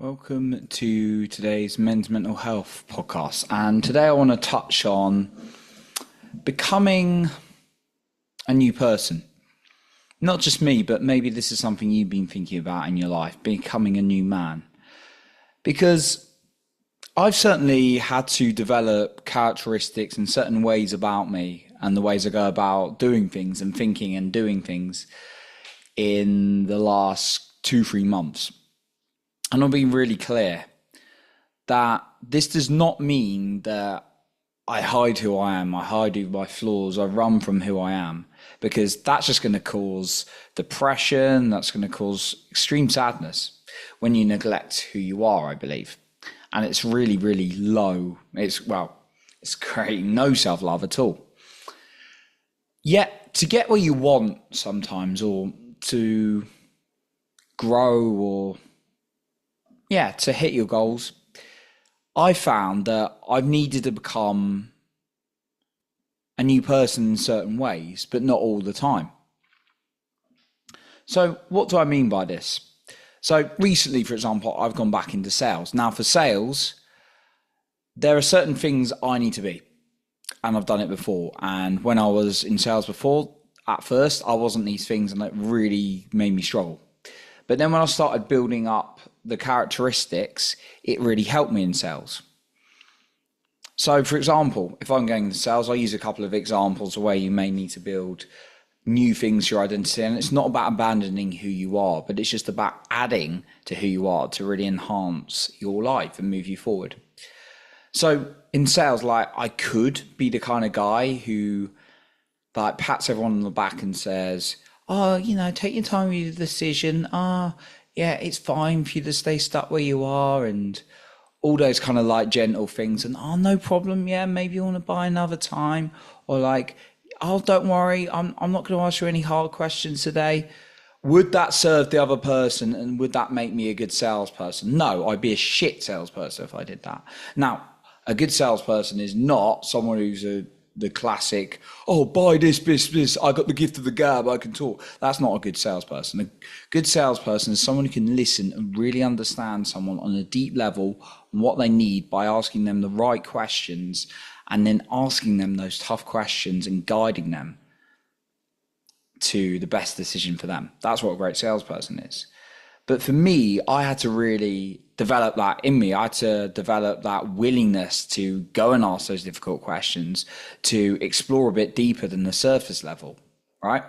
Welcome to today's Men's Mental Health podcast. And today I want to touch on becoming a new person. Not just me, but maybe this is something you've been thinking about in your life, becoming a new man. Because I've certainly had to develop characteristics and certain ways about me and the ways I go about doing things and thinking and doing things in the last 2-3 months. And I'll be really clear that this does not mean that I hide who I am, I hide my flaws, I run from who I am, because that's just going to cause depression, that's going to cause extreme sadness when you neglect who you are, I believe. And it's really, really low. It's creating no self-love at all. Yet, to get what you want sometimes, or to grow, or to hit your goals, I found that I've needed to become a new person in certain ways, but not all the time. So what do I mean by this? So recently, for example, I've gone back into sales. Now for sales, there are certain things I need to be, and I've done it before. And when I was in sales before, at first, I wasn't these things, and it really made me struggle. But then when I started building up the characteristics, it really helped me in sales. So for example, if I'm going into sales, I use a couple of examples where you may need to build new things to your identity. And it's not about abandoning who you are, but it's just about adding to who you are to really enhance your life and move you forward. So in sales, I could be the kind of guy who pats everyone on the back and says, oh, take your time with your decision. It's fine for you to stay stuck where you are, and all those kind of gentle things. And, no problem. Yeah, maybe you want to buy another time. Or don't worry. I'm not going to ask you any hard questions today. Would that serve the other person, and would that make me a good salesperson? No, I'd be a shit salesperson if I did that. Now, a good salesperson is not someone who's the classic, buy this, I got the gift of the gab, I can talk. That's not a good salesperson. A good salesperson is someone who can listen and really understand someone on a deep level and what they need by asking them the right questions, and then asking them those tough questions and guiding them to the best decision for them. That's what a great salesperson is. But for me, I had to really develop that in me. I had to develop that willingness to go and ask those difficult questions, to explore a bit deeper than the surface level, right?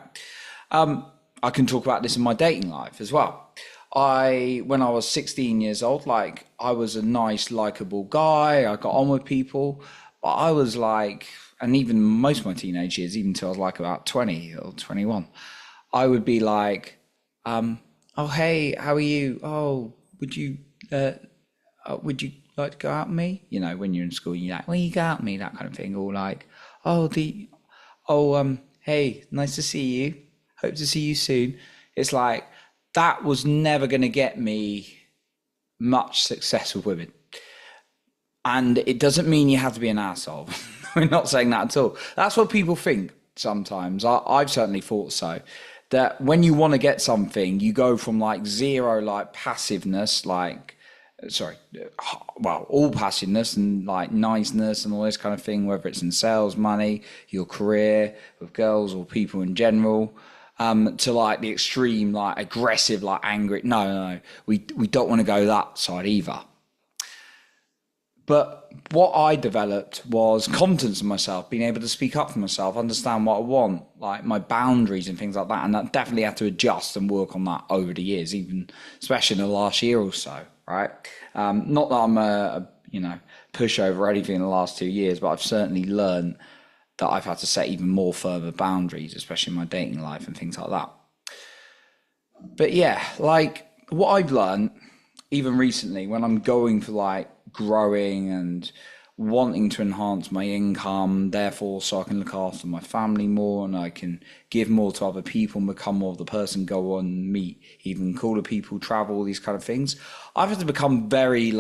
I can talk about this in my dating life as well. When I was 16 years old, I was a nice, likable guy. I got on with people, but I was and even most of my teenage years, even until I was about 20 or 21, I would be oh, hey, how are you? Oh, would you like to go out with me? When you're in school, you're like, well, you go out with me, that kind of thing. Or hey, nice to see you. Hope to see you soon. It's that was never going to get me much success with women. And it doesn't mean you have to be an asshole. We're not saying that at all. That's what people think sometimes. I've certainly thought so. That when you want to get something, you go from zero passiveness, all passiveness and niceness and all this kind of thing, whether it's in sales, money, your career, with girls or people in general, to the extreme, aggressive, angry. No. We don't want to go that side either. But what I developed was confidence in myself, being able to speak up for myself, understand what I want, my boundaries and things like that. And that definitely had to adjust and work on that over the years, even especially in the last year or so, right? Not that I'm a pushover or anything in the last 2 years, but I've certainly learned that I've had to set even more further boundaries, especially in my dating life and things like that. But yeah, what I've learned even recently when I'm going for growing and wanting to enhance my income, therefore so I can look after my family more and I can give more to other people and become more of the person, go on, meet even cooler people, travel, these kind of things. I've had to become very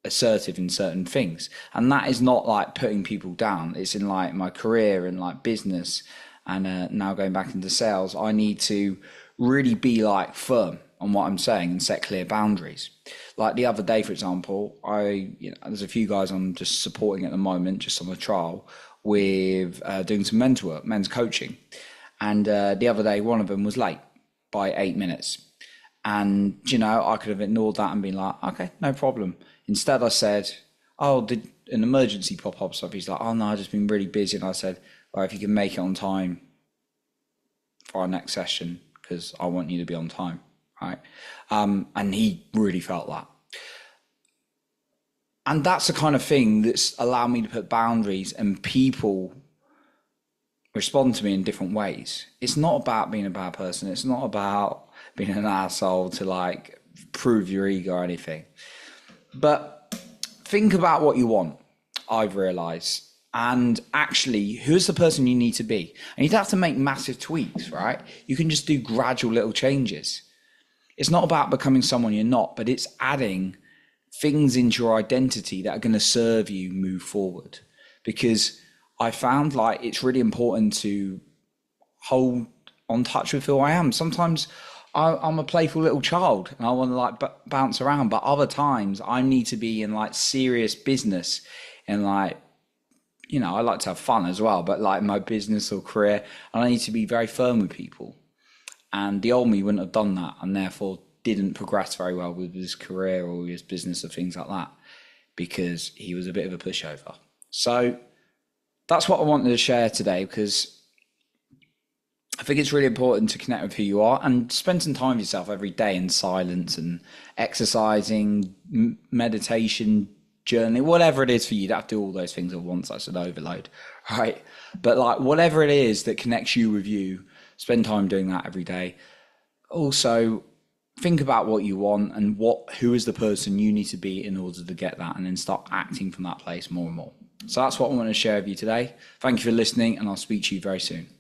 assertive in certain things, and that is not putting people down. It's in my career and business, and now going back into sales, I need to really be firm on what I'm saying and set clear boundaries. Like the other day, for example, there's a few guys I'm just supporting at the moment, just on a trial with doing some men's work, men's coaching. And the other day, one of them was late by 8 minutes. And, I could have ignored that and been like, okay, no problem. Instead, I said, oh, did an emergency pop up? So he's like, oh, no, I've just been really busy. And I said, well, if you can make it on time for our next session, because I want you to be on time, right? And he really felt that. And that's the kind of thing that's allowed me to put boundaries, and people respond to me in different ways. It's not about being a bad person. It's not about being an asshole to like prove your ego or anything. But think about what you want, I've realized. And actually, who's the person you need to be? And you don't have to make massive tweaks, right? You can just do gradual little changes. It's not about becoming someone you're not, but it's adding things into your identity that are going to serve you move forward. Because I found like it's really important to hold on touch with who I am. Sometimes I'm a playful little child and I want to like bounce around, but other times I need to be in like serious business and like, I like to have fun as well, but like my business or career, and I need to be very firm with people. And the old me wouldn't have done that, and therefore didn't progress very well with his career or his business or things like that, because he was a bit of a pushover. So that's what I wanted to share today, because I think it's really important to connect with who you are and spend some time with yourself every day in silence and exercising, meditation, journaling, whatever it is for you. You don't have to do all those things at once. That's an overload, right? But like whatever it is that connects you with you, spend time doing that every day. Also, think about what you want and who is the person you need to be in order to get that, and then start acting from that place more and more. So that's what I want to share with you today. Thank you for listening, and I'll speak to you very soon.